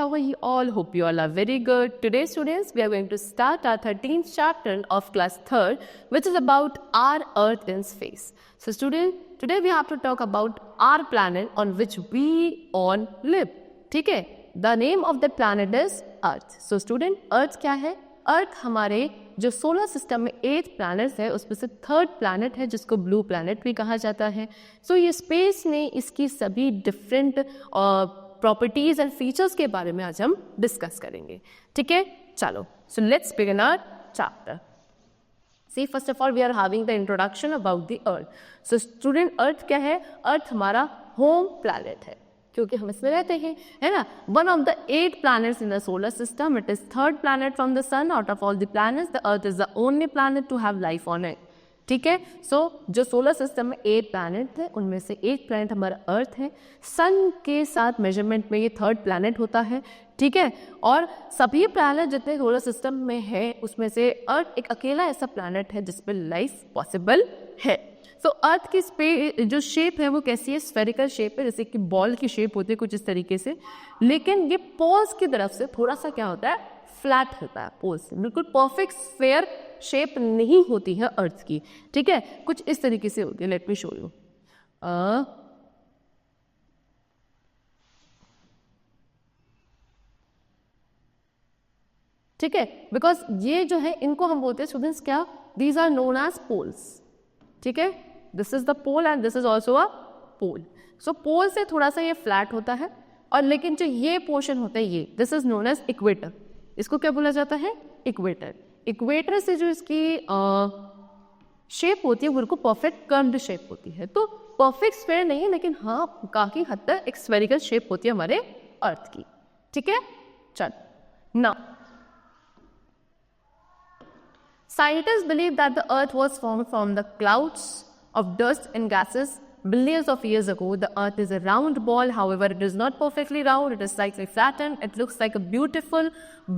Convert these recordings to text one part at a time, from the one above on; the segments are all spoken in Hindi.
how are you all? Hope you all are very good. Today, students, we are going to start our 13th chapter of class 3rd, which is about our Earth in space. So, students, today we have to talk about our planet on which we all live. ठीक है? The name of the planet is Earth. So, student, Earth क्या है? अर्थ हमारे जो सोलर सिस्टम में 8 प्लैनेट्स है उसमें से 3rd प्लैनेट है जिसको ब्लू प्लैनेट भी कहा जाता है. सो ये स्पेस ने इसकी सभी डिफरेंट प्रॉपर्टीज एंड फीचर्स के बारे में आज हम डिस्कस करेंगे. ठीक है, चलो. So let's begin our chapter. See first of all we are having the introduction about the earth. So student, earth क्या है? अर्थ हमारा होम प्लैनेट है क्योंकि हम इसमें रहते हैं, है ना. One of the 8 planets in the solar system. It is 3rd planet from the sun. Out of all the planets, the Earth is the only planet to have life on it. ठीक है. सो जो सोलर सिस्टम में 8 planet है उनमें से एक planet हमारा अर्थ है. सन के साथ मेजरमेंट में ये 3rd planet होता है. ठीक है. और सभी प्लैनेट जितने सोलर सिस्टम में है उसमें से अर्थ एक अकेला ऐसा प्लैनेट है जिसपे लाइफ पॉसिबल है. सो अर्थ की जो शेप है वो कैसी है? स्फेरिकल शेप है, जैसे कि बॉल की शेप होती है कुछ इस तरीके से. लेकिन ये पोल्स की तरफ से थोड़ा सा क्या होता है? फ्लैट होता है. पोल्स बिल्कुल परफेक्ट स्फेयर शेप नहीं होती है अर्थ की. ठीक है, कुछ इस तरीके से होती है. Let me show you. ठीक है, बिकॉज ये जो है इनको हम बोलते हैं स्टूडेंट्स क्या? These are known as poles. ठीक है, this is the pole and this is also a pole. So pole से थोड़ा सा ये फ्लैट होता है. और लेकिन जो ये पोर्शन होता है ये, this is known as equator. इसको क्या बोला जाता है? इक्वेटर. इक्वेटर से जो इसकी शेप होती है वो बिल्कुल परफेक्ट कर्व्ड शेप होती है. तो परफेक्ट स्फेयर नहीं है लेकिन हाँ काफी हद तक एक स्फेरिकल शेप होती है हमारे अर्थ की. ठीक है, चल. Now scientists believe that the earth was formed from the clouds of dust and gases billions of years ago. The earth is a round ball, however it is not perfectly round, it is slightly flattened. It looks like a beautiful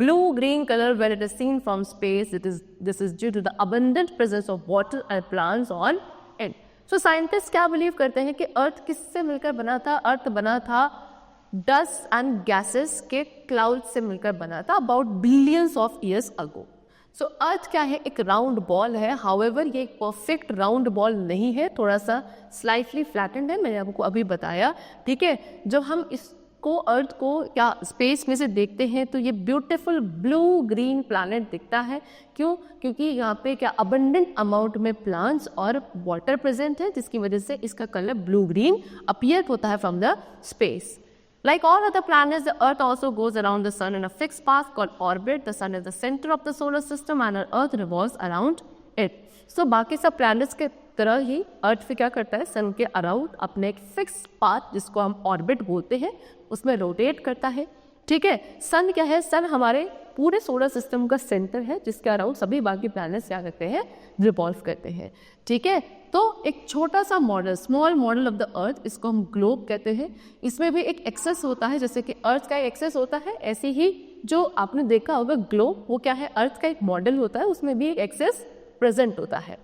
blue-green color when it is seen from space. This is due to the abundant presence of water and plants on it. So scientists क्या believe करते हैं कि अर्थ किससे मिलकर बना था? अर्थ बना था dust and gases के clouds से मिलकर बना था about billions of years ago. सो अर्थ क्या है? एक राउंड बॉल है. हाउएवर ये एक परफेक्ट राउंड बॉल नहीं है, थोड़ा सा स्लाइटली फ्लैटेंड है. मैंने आपको अभी बताया. ठीक है, जब हम इसको अर्थ को या स्पेस में से देखते हैं तो ये ब्यूटीफुल ब्लू ग्रीन प्लैनेट दिखता है. क्यों? क्योंकि यहाँ पे क्या अबंडेंट अमाउंट में प्लांट्स और वाटर प्रेजेंट है जिसकी वजह से इसका कलर ब्लू ग्रीन अपीयर होता है from the space. Like all other planets, the Earth also goes around the Sun in a fixed path called orbit. The Sun is the center of the solar system and our Earth revolves around it. So बाकी सब planets के तरह ही Earth भी क्या करता है? Sun के अराउंड अपने एक fixed path जिसको हम orbit बोलते हैं उसमें रोटेट करता है. ठीक है, सन क्या है? सन हमारे पूरे सोलर सिस्टम का सेंटर है जिसके अराउंड सभी बाकी प्लैनेट्स क्या करते हैं? रिवॉल्व करते हैं. ठीक है, तो एक छोटा सा model, small model of the अर्थ, इसको हम ग्लोब कहते हैं. इसमें भी एक एक्सेस होता है, जैसे कि अर्थ का एक एक्सेस होता है ऐसे ही जो आपने देखा होगा ग्लोब, वो क्या है? अर्थ का एक मॉडल होता है, उसमें भी एक एक्सेस प्रेजेंट होता है.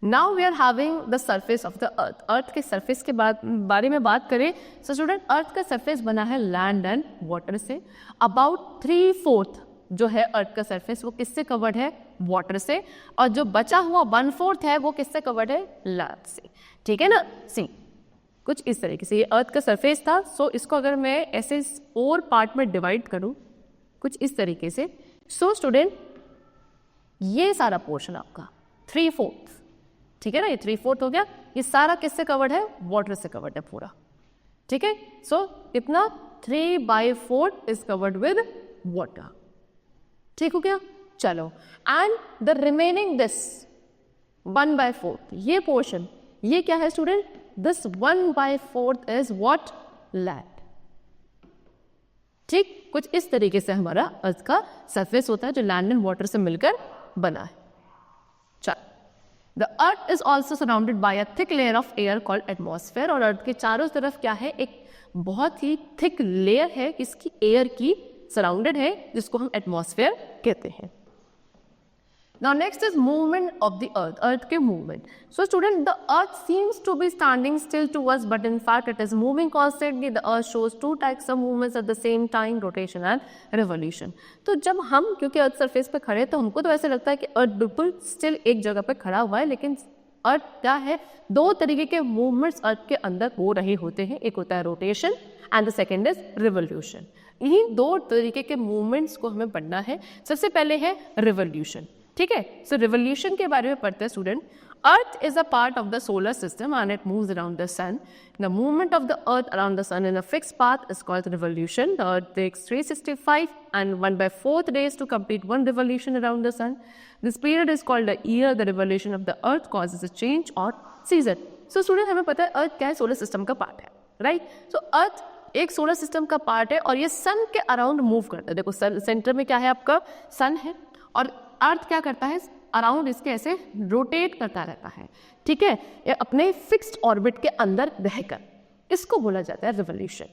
Now we are having the surface of the earth. Earth के सरफेस के बारे में बात करें. सो स्टूडेंट, अर्थ का सरफेस बना है लैंड एंड वाटर से. अबाउट 3/4 जो है अर्थ का सरफेस वो किससे कवर्ड है? वाटर से. और जो बचा हुआ 1/4 है वो किससे कवर्ड है? लैंड से. ठीक है ना. सी कुछ इस तरीके से ये अर्थ का सरफेस था. सो इसको अगर मैं ऐसे 4 पार्ट में डिवाइड करूं कुछ इस तरीके से. सो स्टूडेंट, ये सारा पोर्शन आपका 3/4, ठीक है ना, ये 3/4 हो गया. ये सारा किससे कवर्ड है? वाटर से कवर्ड है पूरा. ठीक है, सो इतना 3/4 इज कवर्ड विद वाटर. ठीक हो गया. चलो, एंड द रिमेनिंग दिस 1/4, ये पोर्शन, ये क्या है student? This 1/4 is what? Land. ठीक, कुछ इस तरीके से हमारा अर्थ का सरफेस होता है जो लैंड एंड वाटर से मिलकर बना है. चलो, the earth is also surrounded by a thick layer of air called atmosphere. और अर्थ के चारों तरफ क्या है? एक बहुत ही थिक लेयर है इसकी, एयर की सराउंडेड है, जिसको हम एटमॉस्फेयर कहते हैं. Now next is movement of the earth के movement. So student, the earth seems to be standing still to us, but in fact it is moving constantly. The earth shows two types of movements at the same time, rotation and revolution. तो जब हम क्योंकि अर्थ सरफेस पे खड़े तो हमको तो ऐसे लगता है कि अर्थ बिल्कुल स्टिल एक जगह पे खड़ा हुआ है, लेकिन अर्थ क्या है, दो तरीके के मूवमेंट्स अर्थ के अंदर हो रहे होते हैं. एक होता है rotation and the second is revolution. इन्हीं दो तरीके के मूवमेंट्स को हमें पढ़ना है. सबसे पहले है रिवोल्यूशन. ठीक है, सो रिवोल्यूशन के बारे में पढ़ते हैं student. Earth is a part of the solar system and it moves around the sun. The movement of the earth around the sun in a fixed path is called revolution. The earth takes 365 and 1/4 days to complete one revolution around the sun. This period is called a year. The revolution of the earth causes a change or season. So student, हमें पता है अर्थ क्या है, सोलर सिस्टम का पार्ट है, राइट. सो अर्थ एक सोलर सिस्टम का पार्ट है और ये सन के अराउंड मूव करता है. देखो सेंटर में क्या है, आपका सन है, और अर्थ क्या करता है, अराउंड इसके ऐसे रोटेट करता रहता है. ठीक है, ये अपने फिक्स्ड ऑर्बिट के अंदर रहकर, इसको बोला जाता है रिवोल्यूशन.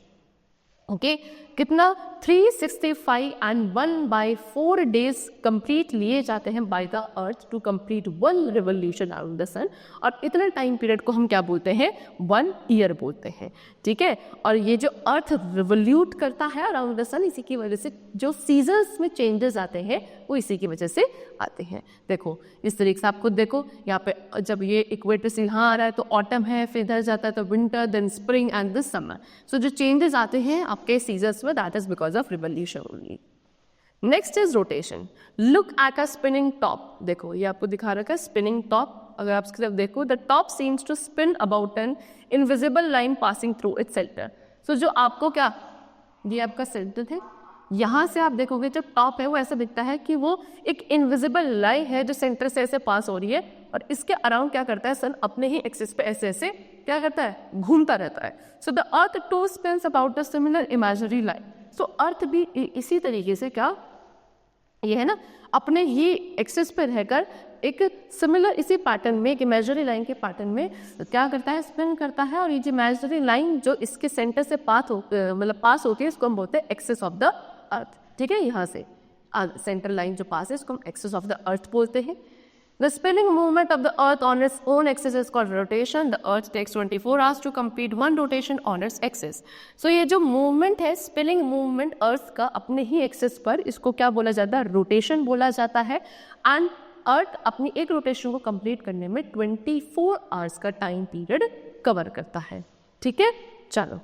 ओके, कितना 365 एंड 1/4 days कंप्लीट लिए जाते हैं by the earth to complete one revolution around the sun. और इतने टाइम पीरियड को हम क्या बोलते हैं, 1 year बोलते हैं. ठीक है, और ये जो अर्थ रिवोल्यूट करता है अराउंड द सन, इसी की वजह से जो सीजन्स में चेंजेस आते हैं वो इसी की वजह से आते हैं. देखो इस तरीके से आप खुद देखो, यहाँ पे जब ये इक्वेटर से यहाँ आ रहा है तो ऑटम है, फिर इधर जाता है तो winter, then spring and this summer. So जो चेंजेस आते हैं आपके सीजन्स में, that is because of revolution only. Next is rotation. Look at a spinning top. देखो ये आपको दिखा रखा है स्पिनिंग टॉप. अगर आप इसकी तरफ देखो, the top seems to spin about an invisible line passing through its centre. So जो आपको क्या, ये आपका सेंटर है, यहाँ से आप देखोगे जो टॉप है वो ऐसा दिखता है कि वो एक इनविजिबल लाइन है जो सेंटर से ऐसे पास हो रही है, और इसके अराउंड क्या करता है, सन अपने ही एक्सिस पे ऐसे ऐसे क्या करता है, घूमता रहता है. So the earth to spins about the similar imaginary line. So earth भी इसी तरीके से क्या, ये है ना, अपने ही एक्सिस पे रहकर एक सिमिलर इसी पैटर्न में, एक इमेजिनरी लाइन के पैटर्न में क्या करता है, स्पिन करता है. और ये जो इमेजिनरी लाइन जो इसके सेंटर से पास होती है, इसको हम बोलते हैं एक्सिस ऑफ द अर्थ. ठीक है, यहाँ से सेंटर लाइन जो पास है इसको हम एक्सिस ऑफ द अर्थ बोलते हैं. The spinning movement of the earth on its own axis is called rotation. The earth takes 24 hours to complete one rotation on its axis. So ये जो movement है, spinning movement earth का अपने ही एक्सिस पर, इसको क्या बोला जाता है, रोटेशन बोला जाता है. एंड अर्थ अपनी एक रोटेशन को कंप्लीट करने में 24 आवर्स का टाइम पीरियड कवर करता है. ठीक है, चलो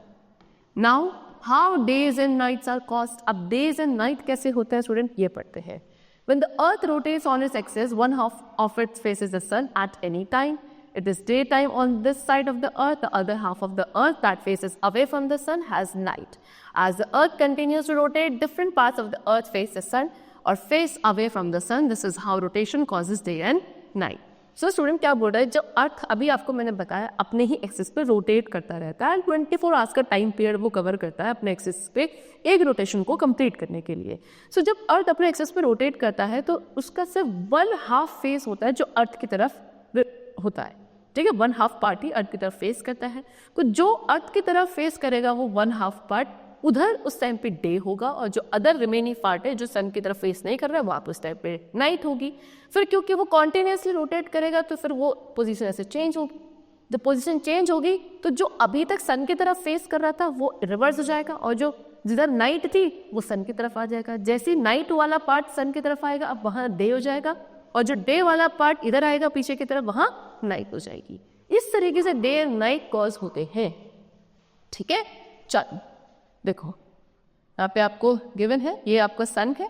now how days and nights are caused. अब डेज एंड नाइट कैसे होते हैं स्टूडेंट, ये पढ़ते हैं. When the earth rotates on its axis, one half of it faces the sun at any time. It is daytime on this side of the earth. The other half of the earth that faces away from the sun has night. As the earth continues to rotate, different parts of the earth face the sun or face away from the sun. This is how rotation causes day and night. So student क्या बोल रहा है, जो अर्थ अभी आपको मैंने बताया अपने ही एक्सिस पे रोटेट करता रहता है, 24 आवर्स का टाइम पीरियड वो कवर करता है अपने एक्सिस पे एक रोटेशन को कंप्लीट करने के लिए. सो जब अर्थ अपने एक्सिस पे रोटेट करता है तो उसका सिर्फ 1/2 फेस होता है जो अर्थ की तरफ होता है. ठीक है, 1/2 पार्ट ही अर्थ की तरफ फेस करता है. तो जो अर्थ की तरफ फेस करेगा वो 1/2 पार्ट उधर उस टाइम पे डे होगा, और जो अदर रिमेनिंग पार्ट है जो सन की तरफ फेस नहीं कर रहा है वहाँ पे उस टाइम पे नाइट होगी. फिर क्योंकि वो कॉन्टिन्यूसली रोटेट करेगा तो फिर वो पोजीशन ऐसे चेंज होगी. जब पोजीशन चेंज होगी तो जो अभी तक सन की तरफ फेस कर रहा था वो रिवर्स हो जाएगा, और जो जिधर नाइट थी वो सन की तरफ आ जाएगा. जैसे नाइट वाला पार्ट सन की तरफ आएगा, अब वहाँ डे हो जाएगा, और जो डे वाला पार्ट इधर आएगा पीछे की तरफ, वहाँ नाइट हो जाएगी. इस तरीके से डे एंड नाइट कॉज होते हैं. ठीक है, चलो देखो यहाँ पे आपको गिवन है, ये आपका सन है.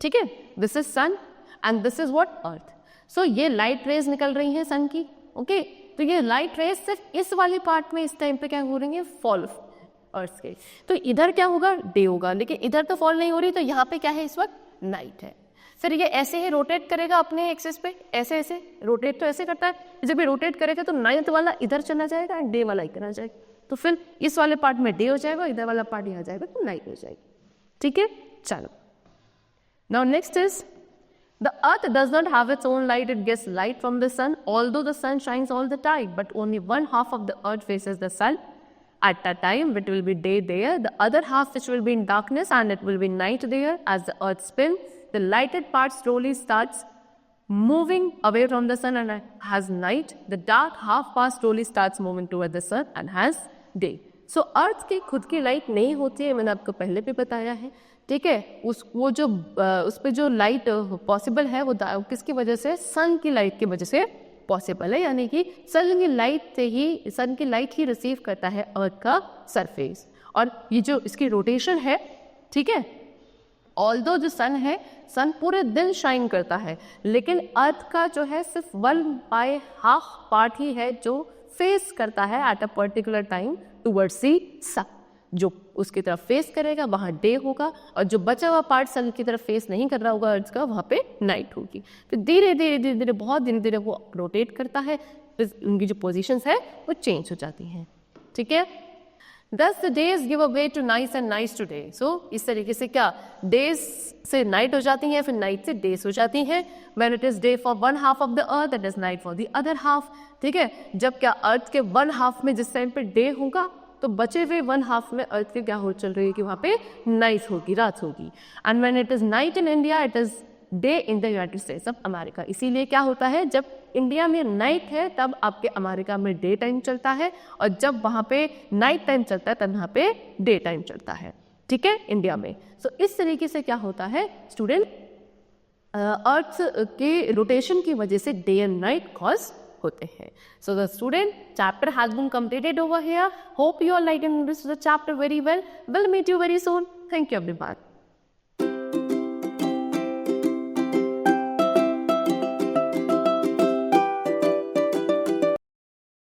ठीक है, this is sun and this is what, earth. So ये लाइट रेज निकल रही है सन की. ओके, तो ये लाइट रेज सिर्फ इस वाली पार्ट में इस टाइम पे क्या हो रही है, फॉल अर्थ के. तो इधर क्या होगा, डे होगा, लेकिन इधर तो फॉल नहीं हो रही, तो यहाँ पे क्या है इस वक्त, नाइट है. फिर ये ऐसे ही रोटेट करेगा अपने एक्सिस पे, ऐसे ऐसे रोटेट तो ऐसे करता है. जब ये रोटेट करेगा तो नाइट वाला इधर चला जाएगा एंड डे वाला इधर आ जाएगा. तो फिर इस वाले पार्ट में डे हो जाएगा, इधर वाला पार्ट यहाँ जाएगा तो नाइट हो जाएगी. ठीक है, चलो now next is the earth does not have its own light. It gets light from the sun, although the sun shines all the time, but only 1/2 of the earth faces the sun at that time. It will be day there, the other half which will be in darkness, and it will be night there. As the earth spins, the lighted part slowly starts moving away from the sun and has night. The dark half part slowly starts moving toward the sun and has day. So अर्थ की खुद की लाइट नहीं होती है, मैंने आपको पहले भी बताया है, ठीक है। उस पे जो लाइट पॉसिबल है वो किसकी वजह से, सन की लाइट की वजह से पॉसिबल है, यानी कि सन की लाइट ही रिसीव करता है अर्थ का सरफेस। और ये जो इसकी रोटेशन है, ठीक है, ऑल्दो जो सन है, सन पूरे दिन शाइन करता है, लेकिन अर्थ का जो है सिर्फ 1/2 पार्ट ही है जो फेस करता है at a particular time towards the sun. जो उसकी तरफ फेस करेगा वहाँ डे होगा, और जो बचा हुआ पार्ट सन की तरफ फेस नहीं कर रहा होगा अर्थ का, वहाँ पे नाइट होगी। फिर धीरे धीरे बहुत धीरे धीरे वो रोटेट करता है, फिर उनकी जो पोजिशंस है वो चेंज हो जाती हैं, ठीक है। Thus the days give way to nights and nights to day. So इस तरीके से क्या days से night हो जाती हैं, फिर night से days हो जाती हैं। When it is day for one half of the earth, it is night for the other half. ठीक है, जब क्या अर्थ के 1/2 में जिस टाइम पे डे होगा, तो बचे हुए 1/2 में अर्थ के क्या हो चल रही है कि वहाँ पे नाइट होगी, रात होगी। And when it is night in India, it is day in the United states of America. इसीलिए क्या होता है, जब इंडिया में नाइट है तब आपके अमेरिका में डे टाइम चलता है, और जब वहाँ पे नाइट टाइम चलता है तब वहाँ पे डे टाइम चलता है, ठीक है, इंडिया में। सो इस तरीके से क्या होता है स्टूडेंट, अर्थ के रोटेशन की वजह से डे एंड नाइट कॉज होते हैं। So the student chapter has been completed over here. Hope you are liking this chapter very well. Will meet you very soon. Thank you everyone.